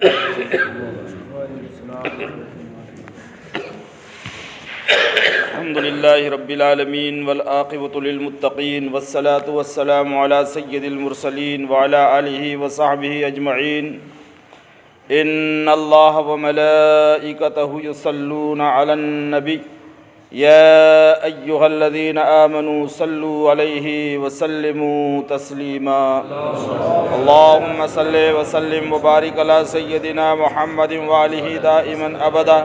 الحمد للہ رب العالمین والعاقبۃ للمتقین والصلاة والسلام علی سید المرسلین وعلی آلہ وصحبہ اجمعین ان اللہ وملائکتہ یصلون علی النبی یا ایہا الذین آمنوا صلوا علیہ وسلموا تسلیما اللہم صلی وسلم وبارک علی سیدنا محمد وآلہ دائما ابدا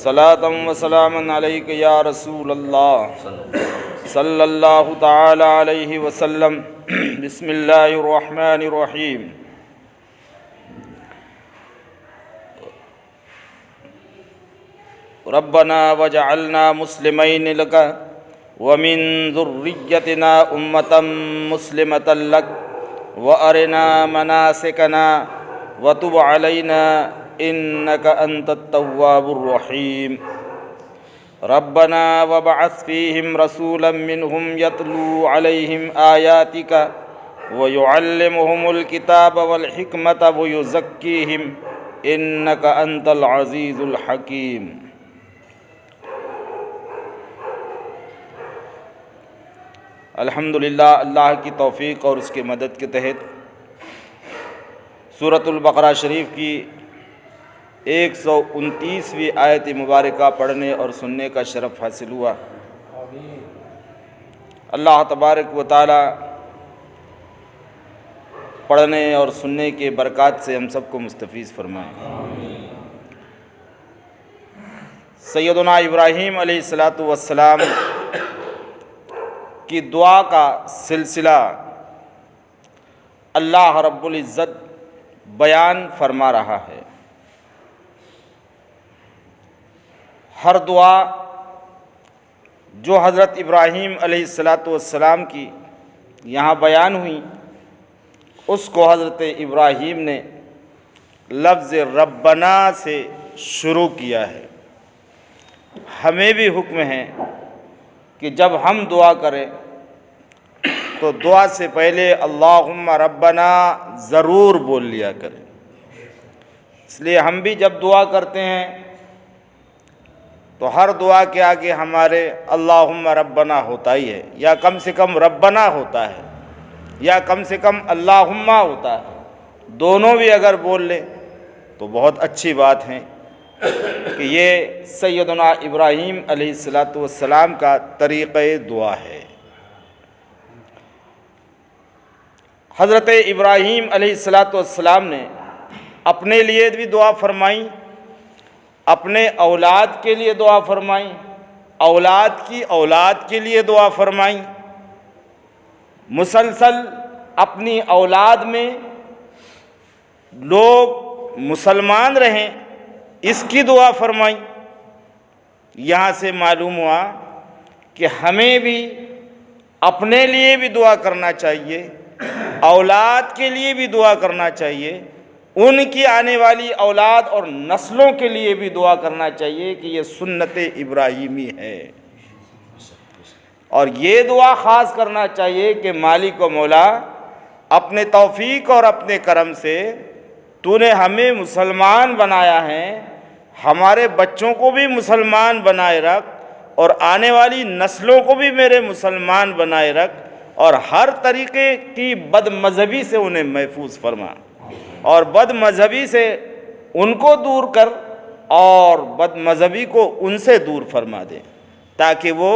صلاة و سلاما علیک یا رسول اللہ صلی اللہ تعالی علیہ وسلم۔ بسم اللہ الرحمن الرحیم۔ ربنا وجعلنا مسلمین لک ومن ذریتنا امة مسلمة لک وارنا مناسکنا وتب علینا انک انت التواب الرحیم۔ ربنا وابعث فیہم رسولا منہم یتلو علیہم آیاتک ویعلمہم الکتاب والحکمت ویزکیہم انک انت العزیز الحکیم۔ الحمدللہ، اللہ کی توفیق اور اس کی مدد کے تحت سورۃ البقرہ شریف کی 129ویں آیت مبارکہ پڑھنے اور سننے کا شرف حاصل ہوا۔ اللہ تبارک و تعالی پڑھنے اور سننے کے برکات سے ہم سب کو مستفیض فرمائے۔ سیدنا ابراہیم علیہ السلام کی دعا کا سلسلہ اللہ رب العزت بیان فرما رہا ہے۔ ہر دعا جو حضرت ابراہیم علیہ السلام کی یہاں بیان ہوئی، اس کو حضرت ابراہیم نے لفظ ربنا سے شروع کیا ہے۔ ہمیں بھی حکم ہے کہ جب ہم دعا کریں تو دعا سے پہلے اللہم ربنا ضرور بول لیا کریں۔ اس لیے ہم بھی جب دعا کرتے ہیں تو ہر دعا کے آگے ہمارے اللہم ربنا ہوتا ہی ہے، یا کم سے کم ربنا ہوتا ہے، یا کم سے کم اللہم ہوتا ہے۔ دونوں بھی اگر بول لیں تو بہت اچھی بات ہے کہ یہ سیدنا ابراہیم علیہ السلام کا طریقہ دعا ہے۔ حضرت ابراہیم علیہ السلام نے اپنے لیے بھی دعا فرمائی، اپنے اولاد کے لیے دعا فرمائی، اولاد کی اولاد کے لیے دعا فرمائی، مسلسل اپنی اولاد میں لوگ مسلمان رہیں اس کی دعا فرمائی۔ یہاں سے معلوم ہوا کہ ہمیں بھی اپنے لیے بھی دعا کرنا چاہیے، اولاد کے لیے بھی دعا کرنا چاہیے، ان کی آنے والی اولاد اور نسلوں کے لیے بھی دعا کرنا چاہیے کہ یہ سنت ابراہیمی ہے۔ اور یہ دعا خاص کرنا چاہیے کہ مالک و مولا، اپنے توفیق اور اپنے کرم سے تو نے ہمیں مسلمان بنایا ہے، ہمارے بچوں کو بھی مسلمان بنائے رکھ اور آنے والی نسلوں کو بھی میرے مسلمان بنائے رکھ، اور ہر طریقے کی بد مذہبی سے انہیں محفوظ فرما، اور بد مذہبی سے ان کو دور کر اور بد مذہبی کو ان سے دور فرما دے، تاکہ وہ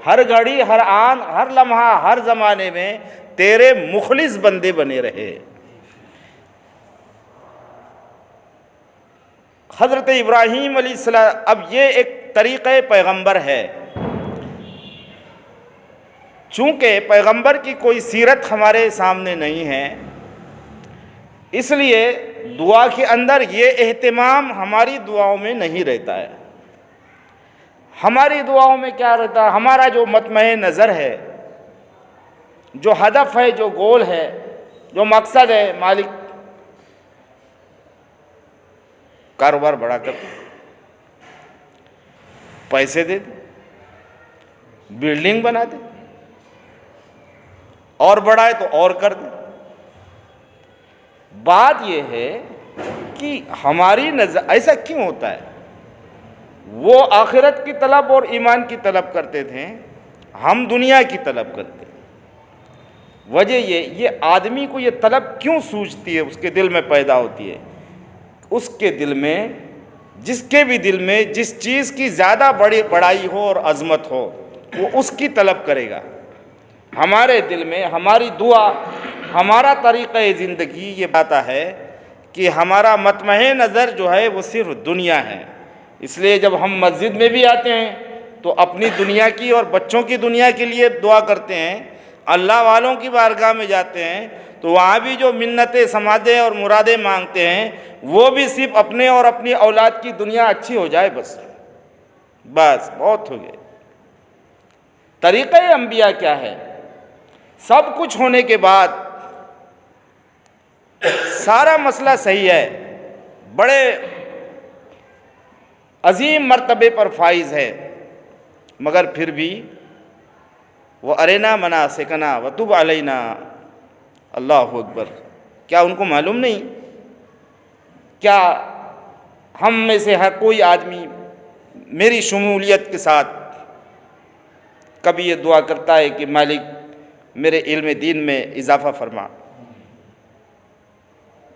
ہر گھڑی، ہر آن، ہر لمحہ، ہر زمانے میں تیرے مخلص بندے بنے رہے۔ حضرت ابراہیم علیہ السلام، اب یہ ایک طریقہ پیغمبر ہے۔ چونکہ پیغمبر کی کوئی سیرت ہمارے سامنے نہیں ہے، اس لیے دعا کے اندر یہ اہتمام ہماری دعاؤں میں نہیں رہتا ہے۔ ہماری دعاؤں میں کیا رہتا ہے؟ ہمارا جو مطمع نظر ہے، جو ہدف ہے، جو گول ہے، جو مقصد ہے، مالک کاروبار بڑا کر دے، پیسے دے دے، بلڈنگ بنا دے، اور بڑھائے تو اور کر دے۔ بات یہ ہے کہ ہماری نظر ایسا کیوں ہوتا ہے؟ وہ آخرت کی طلب اور ایمان کی طلب کرتے تھے، ہم دنیا کی طلب کرتے ہیں۔ وجہ یہ آدمی کو یہ طلب کیوں سوچتی ہے، اس کے دل میں پیدا ہوتی ہے؟ اس کے دل میں، جس کے بھی دل میں جس چیز کی زیادہ بڑائی ہو اور عظمت ہو، وہ اس کی طلب کرے گا۔ ہمارے دل میں ہماری دعا، ہمارا طریقہ زندگی یہ بتاتا ہے کہ ہمارا مطمع نظر جو ہے وہ صرف دنیا ہے۔ اس لیے جب ہم مسجد میں بھی آتے ہیں تو اپنی دنیا کی اور بچوں کی دنیا کے لیے دعا کرتے ہیں، اللہ والوں کی بارگاہ میں جاتے ہیں تو وہاں بھی جو منتیں سماجیں اور مرادیں مانگتے ہیں وہ بھی صرف اپنے اور اپنی اولاد کی دنیا اچھی ہو جائے، بس بہت ہو گئے۔ طریقہ انبیاء کیا ہے؟ سب کچھ ہونے کے بعد سارا مسئلہ صحیح ہے، بڑے عظیم مرتبے پر فائز ہے، مگر پھر بھی وہ ارینا مناسکنا وتب علینا، اللہ اکبر، کیا ان کو معلوم نہیں؟ کیا ہم میں سے ہر کوئی آدمی میری شمولیت کے ساتھ کبھی یہ دعا کرتا ہے کہ مالک میرے علم دین میں اضافہ فرما،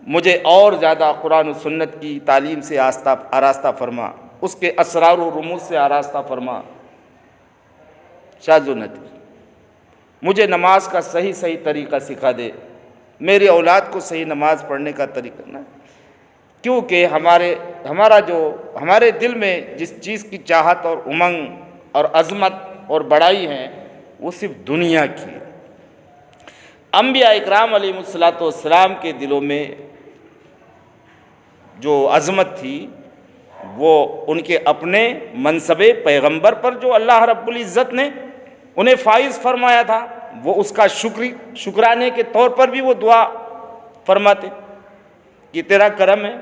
مجھے اور زیادہ قرآن و سنت کی تعلیم سے آراستہ فرما، اس کے اسرار و رموز سے آراستہ فرما؟ شاذ و نادر۔ مجھے نماز کا صحیح طریقہ سکھا دے، میری اولاد کو صحیح نماز پڑھنے کا طریقہ نہ، کیونکہ ہمارے دل میں جس چیز کی چاہت اور امنگ اور عظمت اور بڑائی ہے وہ صرف دنیا کی ہے۔ انبیاء اکرام علیہ السلام کے دلوں میں جو عظمت تھی وہ ان کے اپنے منصب پیغمبر پر جو اللہ رب العزت نے انہیں فائز فرمایا تھا، وہ اس کا شکرانے کے طور پر بھی وہ دعا فرماتے کہ تیرا کرم ہے،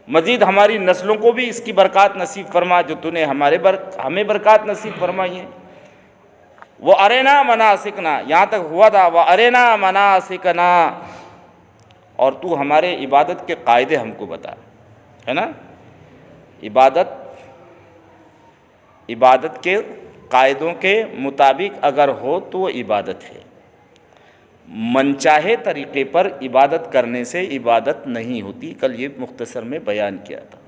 مزید ہماری نسلوں کو بھی اس کی برکات نصیب فرما جو تو نے ہمیں برکات نصیب فرمائی ہیں۔ وہ ارینا مناسکنا، یہاں تک ہوا تھا وہ ارینا مناسکنا، اور تو ہمارے عبادت کے قاعدے ہم کو بتا، ہے نا؟ عبادت کے قاعدوں کے مطابق اگر ہو تو وہ عبادت ہے، منچاہے طریقے پر عبادت کرنے سے عبادت نہیں ہوتی۔ کل یہ مختصر میں بیان کیا تھا۔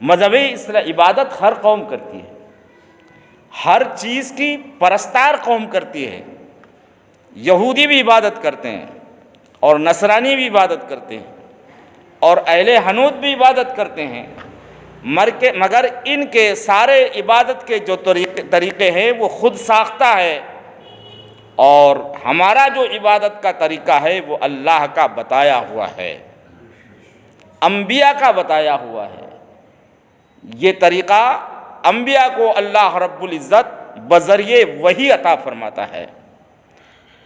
مذہب اسلام عبادت ہر قوم کرتی ہے، ہر چیز کی پرستار قوم کرتی ہے۔ یہودی بھی عبادت کرتے ہیں اور نصرانی بھی عبادت کرتے ہیں اور اہل حنوت بھی عبادت کرتے ہیں، مگر ان کے سارے عبادت کے جو طریقے ہیں وہ خود ساختہ ہے، اور ہمارا جو عبادت کا طریقہ ہے وہ اللہ کا بتایا ہوا ہے، انبیاء کا بتایا ہوا ہے۔ یہ طریقہ انبیاء کو اللہ رب العزت بذریعہ وحی عطا فرماتا ہے۔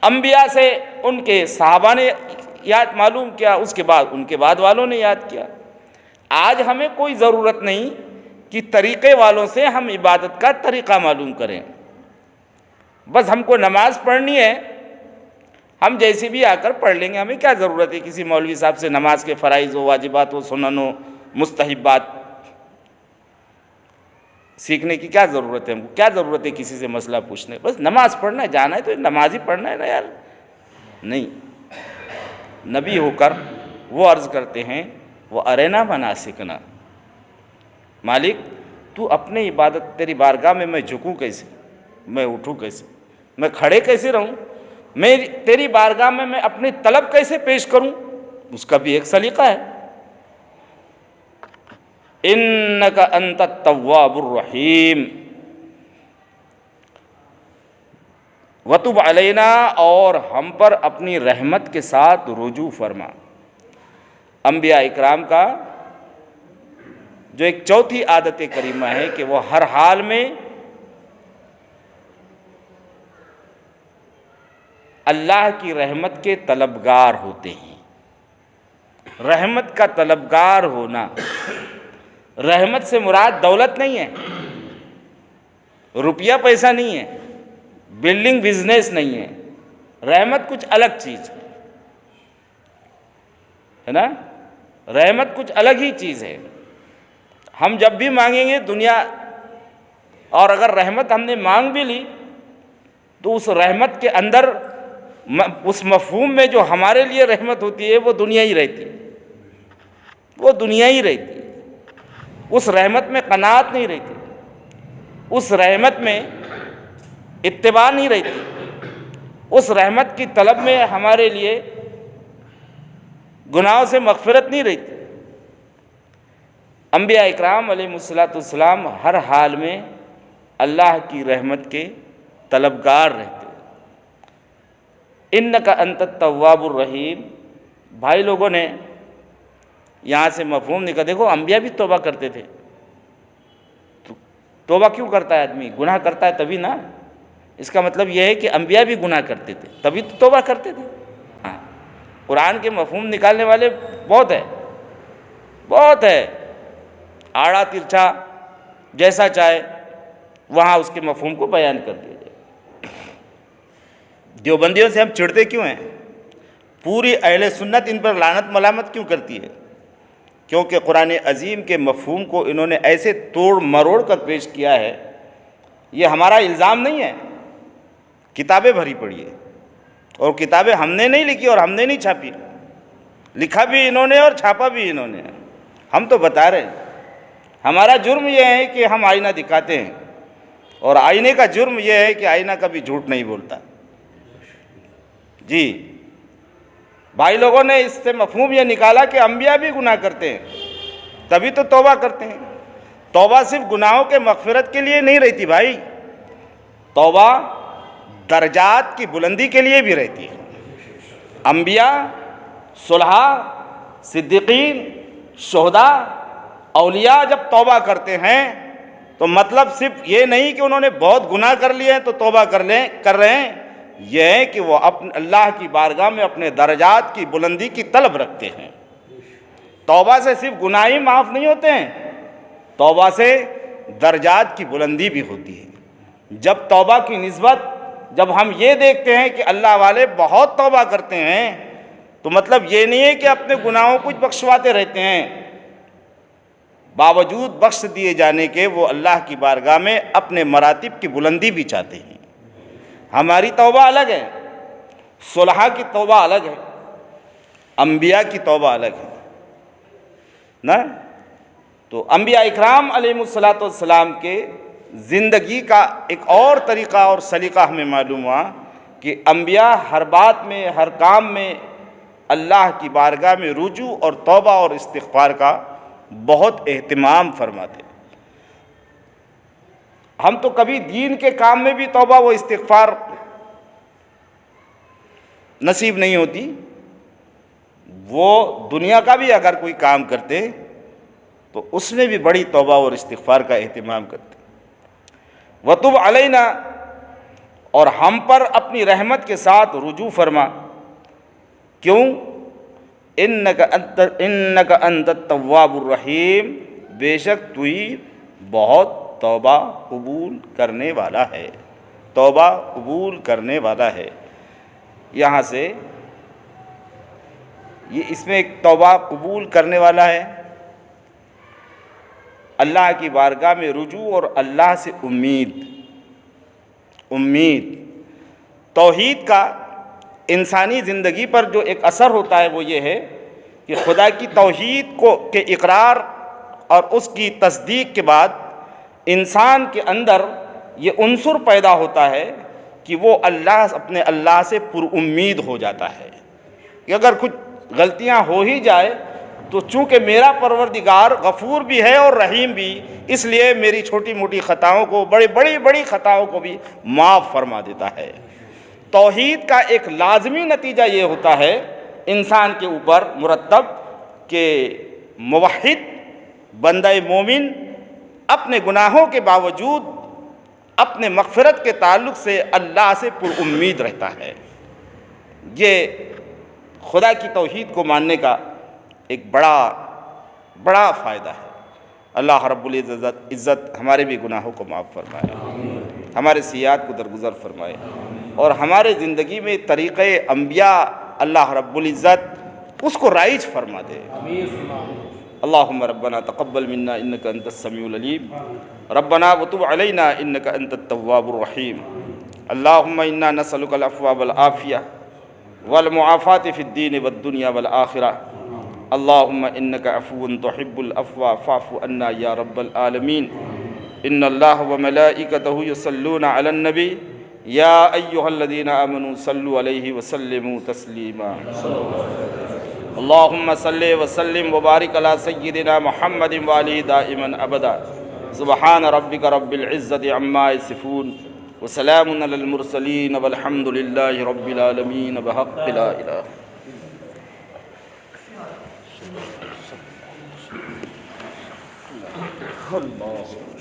انبیاء سے ان کے صحابہ نے یاد معلوم کیا، اس کے بعد ان کے بعد والوں نے یاد کیا۔ آج ہمیں کوئی ضرورت نہیں کہ طریقے والوں سے ہم عبادت کا طریقہ معلوم کریں، بس ہم کو نماز پڑھنی ہے، ہم جیسے بھی آ کر پڑھ لیں گے، ہمیں کیا ضرورت ہے کسی مولوی صاحب سے نماز کے فرائض و واجبات و سنن و مستحبات سیکھنے کی کیا ضرورت ہے؟ ہم کو کیا ضرورت ہے کسی سے مسئلہ پوچھنے؟ بس نماز پڑھنا ہے، جانا ہے تو نماز ہی پڑھنا ہے نا یار۔ نہیں، نبی ہو کر وہ عرض کرتے ہیں وہ ارینا مناسکنا، مالک تو اپنے عبادت، تیری بارگاہ میں جھکوں کیسے، میں اٹھوں کیسے، میں کھڑے کیسے رہوں، میں تیری بارگاہ میں اپنی طلب کیسے پیش کروں؟ اس کا بھی ایک سلیقہ ہے۔ انک انت التواب الرحیم وتب علینا، اور ہم پر اپنی رحمت کے ساتھ رجوع فرما۔ انبیاء اکرام کا جو ایک چوتھی عادت کریمہ ہے کہ وہ ہر حال میں اللہ کی رحمت کے طلبگار ہوتے ہیں۔ رحمت کا طلبگار ہونا، رحمت سے مراد دولت نہیں ہے، روپیہ پیسہ نہیں ہے، بلڈنگ بزنس نہیں ہے، رحمت کچھ الگ چیز ہے نا؟ رحمت کچھ الگ ہی چیز ہے. ہم جب بھی مانگیں گے دنیا، اور اگر رحمت ہم نے مانگ بھی لی تو اس رحمت کے اندر اس مفہوم میں جو ہمارے لیے رحمت ہوتی ہے وہ دنیا ہی رہتی ہے، وہ دنیا ہی رہتی ہے. اس رحمت میں قناعت نہیں رہتی، اس رحمت میں اتباع نہیں رہتی، اس رحمت کی طلب میں ہمارے لیے گناہوں سے مغفرت نہیں رہتی. انبیاء اکرام علیہ السلام ہر حال میں اللہ کی رحمت کے طلبگار رہتے. انک انت التواب الرحیم. بھائی لوگوں نے یہاں سے مفہوم نکلا. دیکھو انبیاء بھی توبہ کرتے تھے. تو توبہ کیوں کرتا ہے آدمی؟ گناہ کرتا ہے تبھی نا. اس کا مطلب یہ ہے کہ انبیاء بھی گناہ کرتے تھے تبھی تو توبہ کرتے تھے. ہاں، قرآن کے مفہوم نکالنے والے بہت ہے، بہت ہے. آڑا ترچھا جیسا چاہے وہاں اس کے مفہوم کو بیان کر دیا جائے. دیوبندیوں سے ہم چڑھتے کیوں ہیں؟ پوری اہل سنت ان پر لعنت ملامت کیوں کرتی ہے؟ کیونکہ قرآن عظیم کے مفہوم کو انہوں نے ایسے توڑ مروڑ کر پیش کیا ہے. یہ ہمارا الزام نہیں ہے، کتابیں بھری پڑی ہے، اور کتابیں ہم نے نہیں لکھی اور ہم نے نہیں چھاپی. لکھا بھی انہوں نے اور چھاپا بھی انہوں نے. ہم تو بتا رہے ہیں. ہمارا جرم یہ ہے کہ ہم آئینہ دکھاتے ہیں، اور آئینے کا جرم یہ ہے کہ آئینہ کبھی جھوٹ نہیں بولتا. جی بھائی لوگوں نے اس سے مفہوم یہ نکالا کہ انبیاء بھی گناہ کرتے ہیں تبھی تو توبہ کرتے ہیں. توبہ صرف گناہوں کے مغفرت کے لیے نہیں رہتی بھائی، توبہ درجات کی بلندی کے لیے بھی رہتی ہے. انبیاء، صلحاء، صدیقین، شہداء، اولیاء جب توبہ کرتے ہیں تو مطلب صرف یہ نہیں کہ انہوں نے بہت گناہ کر لیے ہیں تو توبہ کر رہے ہیں. یہ ہے کہ وہ اللہ کی بارگاہ میں اپنے درجات کی بلندی کی طلب رکھتے ہیں. توبہ سے صرف گناہ ہی معاف نہیں ہوتے ہیں، توبہ سے درجات کی بلندی بھی ہوتی ہے. جب توبہ کی نسبت جب ہم یہ دیکھتے ہیں کہ اللہ والے بہت توبہ کرتے ہیں تو مطلب یہ نہیں ہے کہ اپنے گناہوں کو بخشواتے رہتے ہیں. باوجود بخش دیے جانے کے وہ اللہ کی بارگاہ میں اپنے مراتب کی بلندی بھی چاہتے ہیں. ہماری توبہ الگ ہے، صلحاء کی توبہ الگ ہے، انبیاء کی توبہ الگ ہے نا. تو انبیاء اکرام علیہ السلام کے زندگی کا ایک اور طریقہ اور سلیقہ ہمیں معلوم ہوا کہ انبیاء ہر بات میں، ہر کام میں اللہ کی بارگاہ میں رجوع اور توبہ اور استغفار کا بہت اہتمام فرماتے. ہم تو کبھی دین کے کام میں بھی توبہ و استغفار نصیب نہیں ہوتی. وہ دنیا کا بھی اگر کوئی کام کرتے تو اس میں بھی بڑی توبہ اور استغفار کا اہتمام کرتے. وَتُبْ عَلَيْنَا، اور ہم پر اپنی رحمت کے ساتھ رجوع فرما. کیوں؟ اِنَّكَ أَنْتَ التَّوَّابُ الرَّحِيمُ، بے شک تو ہی بہت توبہ قبول کرنے والا ہے، توبہ قبول کرنے والا ہے. یہاں سے یہ اس میں ایک توبہ قبول کرنے والا ہے، اللہ کی بارگاہ میں رجوع اور اللہ سے امید. توحید کا انسانی زندگی پر جو ایک اثر ہوتا ہے وہ یہ ہے کہ خدا کی توحید کے اقرار اور اس کی تصدیق کے بعد انسان کے اندر یہ عنصر پیدا ہوتا ہے کہ وہ اپنے اللہ سے پر امید ہو جاتا ہے کہ اگر کچھ غلطیاں ہو ہی جائے تو چونکہ میرا پروردگار غفور بھی ہے اور رحیم بھی، اس لیے میری چھوٹی موٹی خطاؤں کو، بڑی خطاؤں کو بھی معاف فرما دیتا ہے. توحید کا ایک لازمی نتیجہ یہ ہوتا ہے انسان کے اوپر مرتب کہ موحد بندہ مومن اپنے گناہوں کے باوجود اپنے مغفرت کے تعلق سے اللہ سے پر امید رہتا ہے. یہ خدا کی توحید کو ماننے کا ایک بڑا فائدہ ہے. اللہ رب العزت ہمارے بھی گناہوں کو معاف فرمائے، ہمارے سیئات کو درگزر فرمائے، اور ہمارے زندگی میں طریقۂ انبیاء اللہ رب العزت اس کو رائج فرما دے۔ اللہم ربنا تقبل منا انک انت السمیع العلیم، ربنا وتب علینا انک انت التواب الرحیم، اللہم انا نسألک العفو والعافیہ والمعافات فی الدین والدنیا والآخرہ، اللہم انک عفو تحب العفو فاعف عنا یا رب العالمین، ان اللہ وملائکتہ یصلون علی النبی یا ایہا الذین آمنوا صلوا علیہ وسلموا تسلیما، اللہم صلی وسلم وبارک علی سیدنا محمد وآلہ دائما ابدا، سبحان ربک رب العزت عما یصفون وسلام علی المرسلین والحمد للہ رب العالمین بحق لا الہ اللہ۔